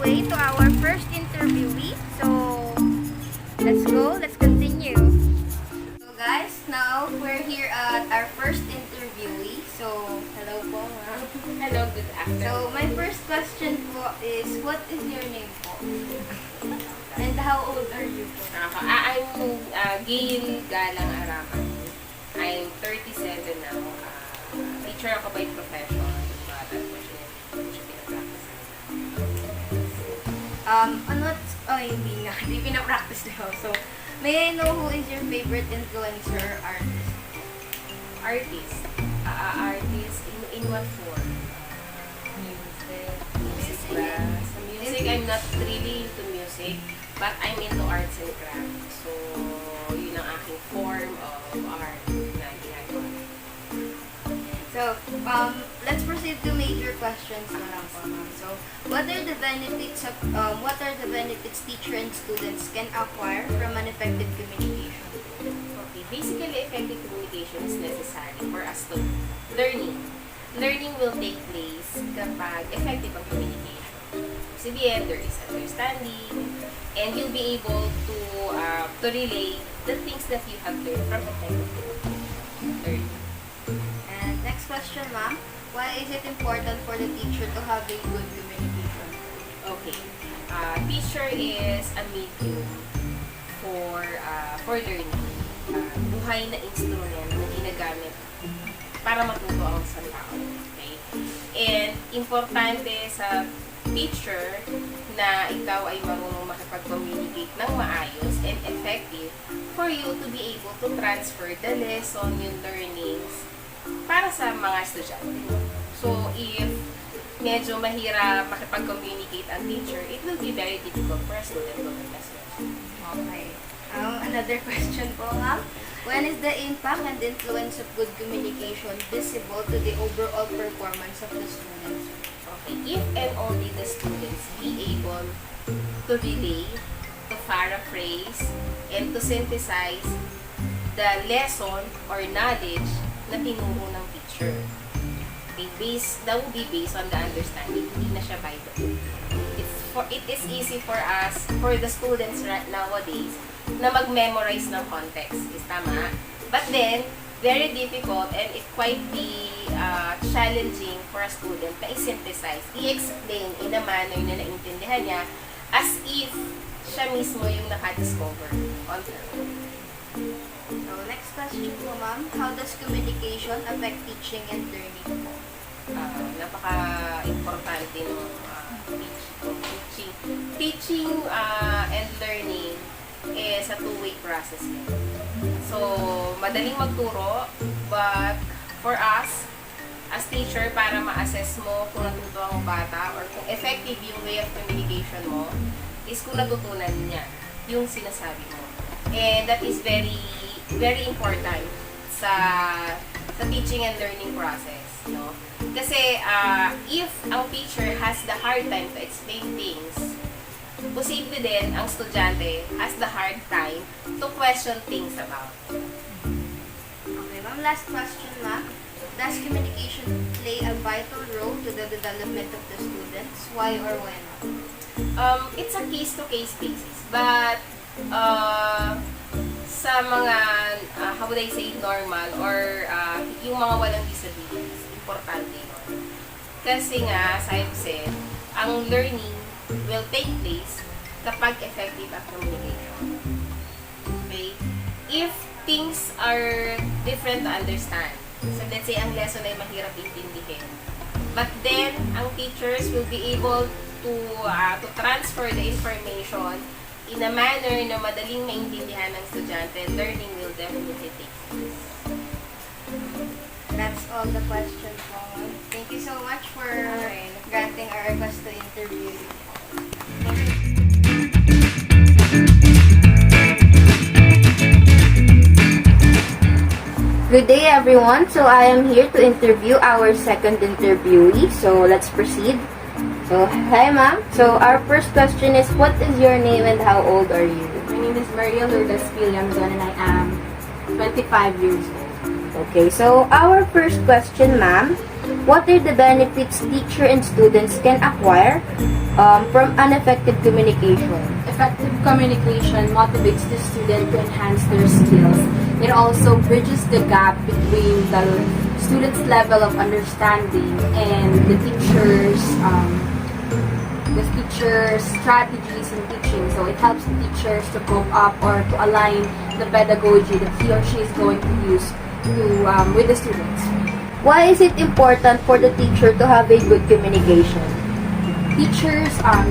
way to our first interviewee. So, let's go. Let's continue. So guys, now we're here at our first interviewee. So, hello po, ma'am. Hello, good afternoon. So, my first question po is, what is your name po? And how old are you po? I'm Gail Galang Araman. I'm 37 now. Teacher ako by profession. But unfortunately, hindi siya pinapractice. Hindi pinapractice daw. So, may I know who is your favorite influencer or artist? Artist. Artist in what form? Music ba? Sa music, I'm not really into music, but I'm into arts and crafts. So, yun ang aking form of art na ginagawa. So, let's proceed to major questions na lang po, ma'am. So, what are the benefits teacher and students can acquire from an effective communication? Okay, basically, effective communication is necessary for us to learning. Learning will take place kapag effective ang communication. Sabihin, there is understanding, and you'll be able to relay the things that you have learned from effective learning. And next question, ma'am. Why is it important for the teacher to have a good communication? Okay. Teacher is a medium for learning. Buhay na instrument na ginagamit para matuto ang isang tao. Okay? And importante sa teacher na ikaw ay marunong makipag-communicate ng maayos and effective for you to be able to transfer the lesson, yung learnings, para sa mga estudyante. So, if medyo mahirap makipag-communicate ang teacher, it will be very difficult for a student to learn as well. Okay. Another question po, ma'am. When is the impact and influence of good communication visible to the overall performance of the students? Okay. If and only the students be able to relay, to paraphrase, and to synthesize the lesson or knowledge na tinuro ng teacher. Okay, that will be based on the understanding. Hindi na siya by the book. It is easy for us, for the students right nowadays, na mag-memorize ng context. Is tama? But then, very difficult and it quite be challenging for a student na i-synthesize, i-explain in a manner na naintindihan niya as if siya mismo yung nakadiscover on her own. So, next question po, ma'am. How does communication affect teaching and learning po? Napaka-importante ng teaching and learning is a two-way process yan. So, madaling magturo, but for us, as teacher, para ma-assess mo kung natuto ang bata or kung effective yung way of communication mo, is kung natutunan niya yung sinasabi mo. And that is very, very important sa teaching and learning process, no? Kasi if ang teacher has the hard time to explain things, posible din ang estudyante has the hard time to question things about. Okay, ma'am. Last question, ma'am. Does communication play a vital role to the development of the students? Why or why not? It's a case-to-case basis. But sa mga, how would I say, normal or yung mga walang disabilities, importante yun. Kasi nga, as I've said, ang learning will take place kapag effective ang communication. Okay? If things are different to understand, so let's say ang lesson ay mahirap intindihin, but then ang teachers will be able to transfer the information in a manner na madaling maintindihan ng estudyante, learning will definitely take place. That's all the questions po. Thank you so much for granting our request to interview you. Good day, everyone. So I am here to interview our second interviewee. So let's proceed. So hi, ma'am. So our first question is, what is your name and how old are you? My name is LLAMZON and I am 25 years old. Okay, so our first question, ma'am, What are the benefits teacher and students can acquire from unaffected communication? Effective communication motivates the student to enhance their skills. It also bridges the gap between the student's level of understanding and the teacher's strategies in teaching. So it helps the teachers to cope up or to align the pedagogy that he or she is going to use with the students. Why is it important for the teacher to have a good communication? Teachers are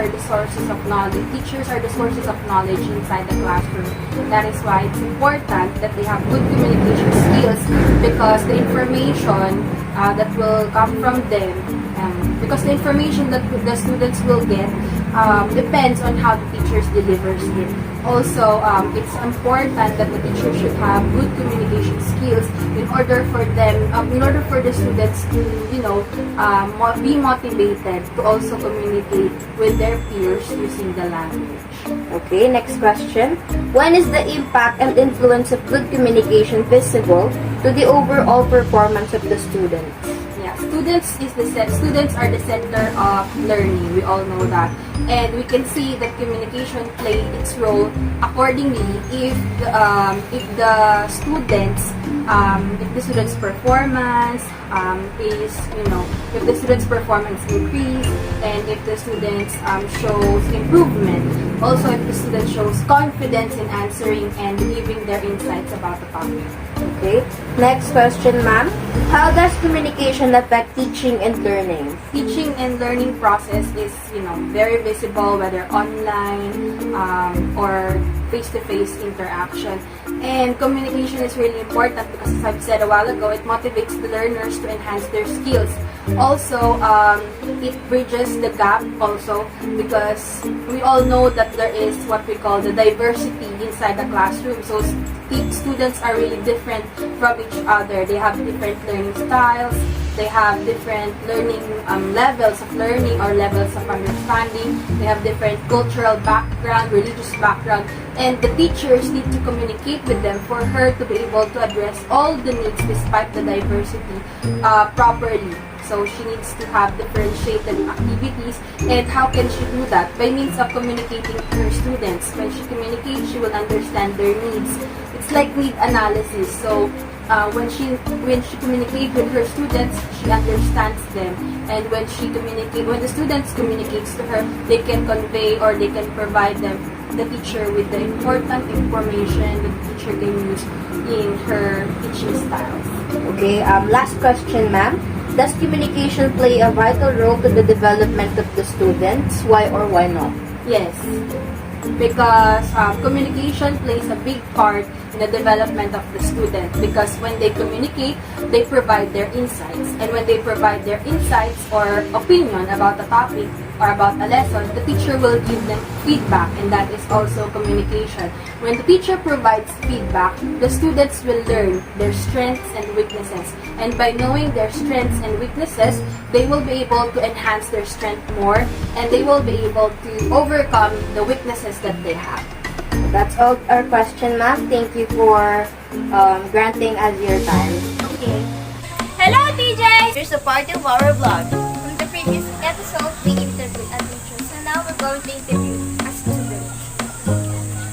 the sources of knowledge. Teachers are the sources of knowledge inside the classroom. That is why it's important that they have good communication skills, because the information that will come from them, because the information that the students will get depends on how the teachers delivers it. Also, it's important that the teacher should have good communication skills in order for the students to, be motivated to also communicate with their peers using the language. Okay, next question. When is the impact and influence of good communication visible to the overall performance of the student? Yeah, students are the center of learning. We all know that, and we can see that communication play its role accordingly if the students' performance if the students' performance increase, and if the students shows improvement. Also, if the student shows confidence in answering and giving their insights about the topic. Okay. Next question, ma'am. How does communication affect teaching and learning? Teaching and learning process is, very visible, whether online or face-to-face interaction. And communication is really important because, as I've said a while ago, it motivates the learners to enhance their skills. Also, it bridges the gap also, because we all know that there is what we call the diversity inside the classroom. So students are really different from each other. They have different learning styles. They have different learning levels of learning or levels of understanding. They have different cultural background, religious background, and the teachers need to communicate with them for her to be able to address all the needs despite the diversity properly. So she needs to have differentiated activities. And how can she do that? By means of communicating to her students. When she communicates, she will understand their needs. It's like need analysis. So when she communicates with her students, she understands them. And when the students communicates to her, they can convey or they can provide the teacher with the important information that the teacher can use in her teaching styles. Okay. Last question, ma'am. Does communication play a vital role to the development of the students? Why or why not? Yes, because communication plays a big part in the development of the student, because when they communicate, they provide their insights, and when they provide their insights or opinion about a topic or about a lesson, the teacher will give them feedback, and that is also communication. When the teacher provides feedback, the students will learn their strengths and weaknesses, and by knowing their strengths and weaknesses, they will be able to enhance their strength more, and they will be able to overcome the weaknesses that they have. That's all our question, ma'am. Thank you for granting us your time. Okay. Hello, TJ! Here's a part of our vlog. From the previous episode, we interviewed a teacher. So now we're going to interview a student.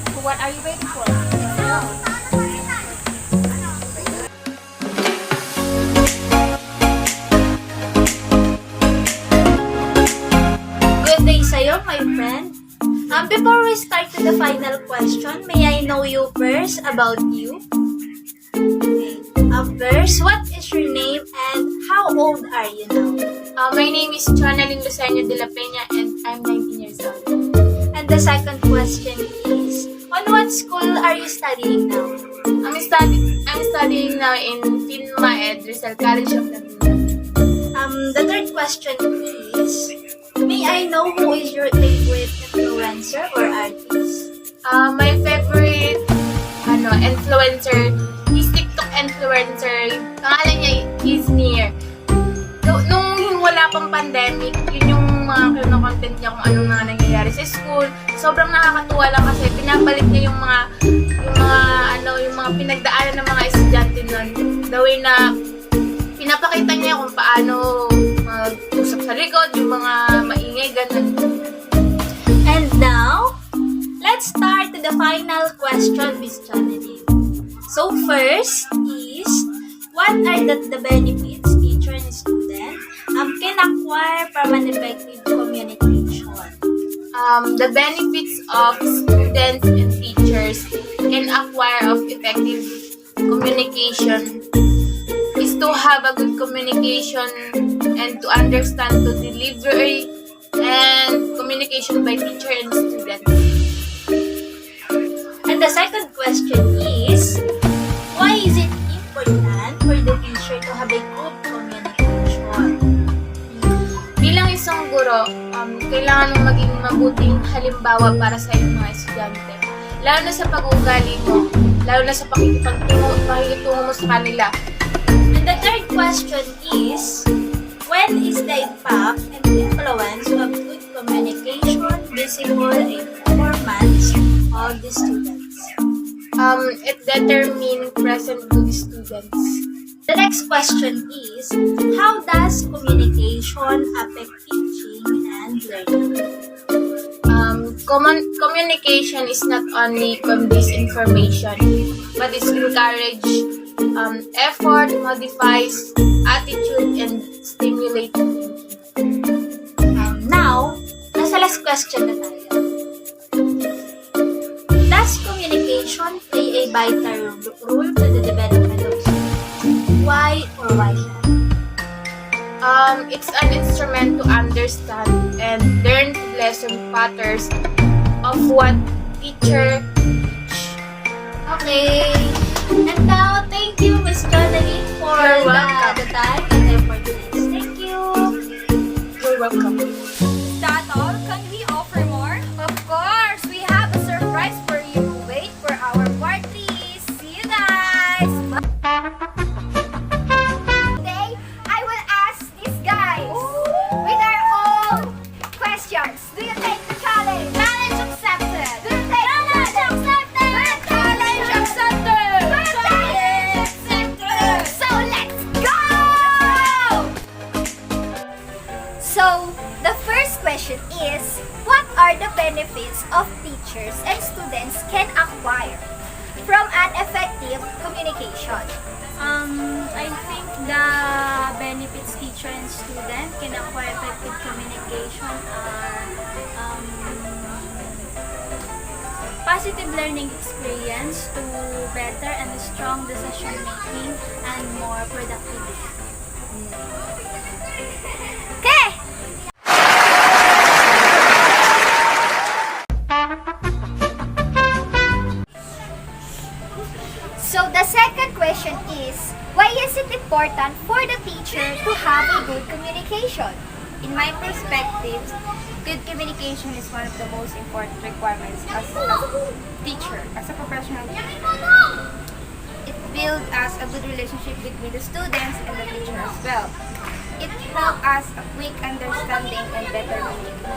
So what are you waiting for? Let's go! Good day sa'yo, my friend. Before we start to the final question, may I know you first about you? Okay. First, what is your name and how old are you now? My name is Jonalyn Lucenio de la Peña and I'm 19 years old. And the second question is, on what school are you studying now? I'm studying now in Finma Ed Rizal College of Laguna. The third question is, may I know who is your favorite influencer or artist? My favorite influencer is TikTok influencer. Pangalan niya is Near. Nung wala pang pandemic, yun yung mga content niya kung anong mga nangyayari sa school. Sobrang nakakatuwa lang kasi pinabalik niya yung mga pinagdaanan ng mga estudyante nun. The way na pinapakita niya kung paano mag-usap sa likod, yung mga maingay, ganun. And now, let's start to the final question, Miss Janeline. So first is, what are the benefits teacher and student can acquire from an effective communication? The benefits of students and teachers can acquire of effective communication is to have a good communication and to understand the delivery and communication by teacher and student. And the second question is, why is it important for the teacher to have a good communication? Bilang isang guro, kailangan mong maging mabuting halimbawa para sa iyong mga estudyante. Lalo na sa pag-uugali mo, lalo na sa pakikitungo mo sa kanila. And the third question is, when is the impact and influence of good communication visible in performance of the students? It determines present good students. The next question is, how does communication affect teaching and learning? Communication is not only conveys information, but it encourages effort, modifies attitude, and stimulates thinking. Now, nasa last question na tayo. Does communication play a vital role to the development of students? Why or why not? It's an instrument to understand and learn lesson patterns of what teacher teach. Okay. And now, thank you, Miss Janeline, for You're welcome. the time and effort to this. Thank you. You're welcome. Is that all? Can we offer more? Of course! We have a surprise for you. Wait for our part 3. See you guys! Today, I will ask these guys with our own questions. Do you take the challenge? Challenge accepted! Do you take challenge accepted? Challenge accepted! Challenge accepted! So let's go! So, the first question is, what are the benefits of teachers and students can acquire from an effective communication? I think the benefits teacher and student can acquire effective communication are positive learning experience to better and strong decision making and more productivity. Okay! So the second question is, why is it important for the teacher to have a good communication? In my perspective, good communication is one of the most important requirements as a teacher, as a professional teacher. It builds us a good relationship between the students and the teacher as well. It helps us a quick understanding and better communication.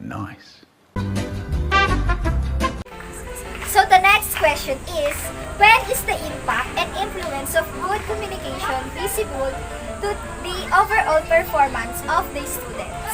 Nice. So the next question is, when is the impact and influence of good communication visible to the overall performance of the students?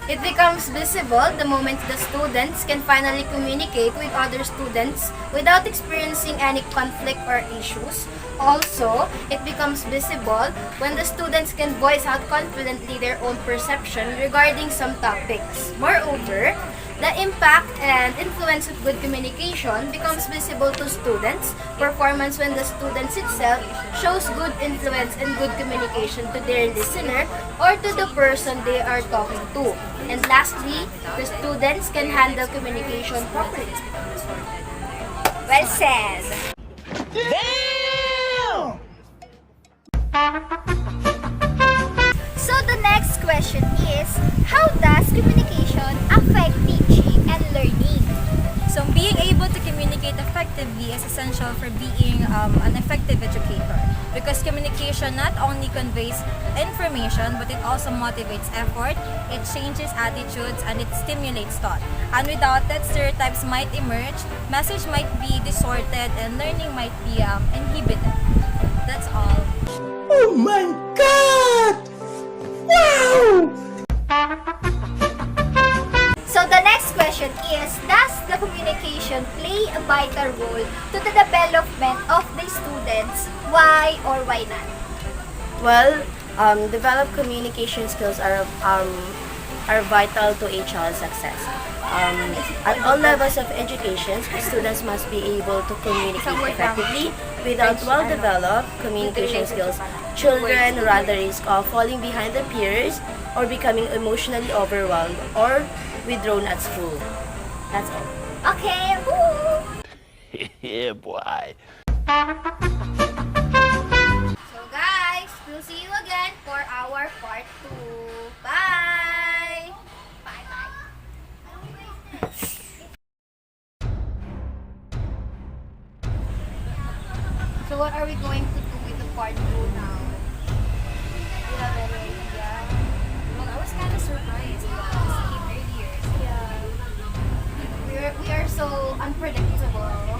It becomes visible the moment the students can finally communicate with other students without experiencing any conflict or issues. Also, it becomes visible when the students can voice out confidently their own perception regarding some topics. Moreover, the impact and influence of good communication becomes visible to students' performance when the students itself shows good influence and good communication to their listener or to the person they are talking to. And lastly, the students can handle communication properly. Well said! So the next question is, how does communication affect teaching and learning? So being able to communicate effectively is essential for being an effective educator. because communication not only conveys information but it also motivates effort, it changes attitudes, and it stimulates thought. And without that, stereotypes might emerge, message might be distorted, and learning might be inhibited. That's all. Oh my God! Wow! So the next question is, does the communication play a vital role to the development of the students? Why or why not? Well, developed communication skills are vital to a child's success. At all levels of education, students must be able to communicate effectively. Without well-developed communication skills, children run the risk of falling behind their peers or becoming emotionally overwhelmed or withdrawn at school. That's all. Okay, woo! Yeah, boy. So guys, we'll see you again for our part 2. Bye! Bye-bye. So what are we going to do with the part 2 now? You have any idea? Well, I was kind of surprised because he came earlier. Yeah. We are so unpredictable.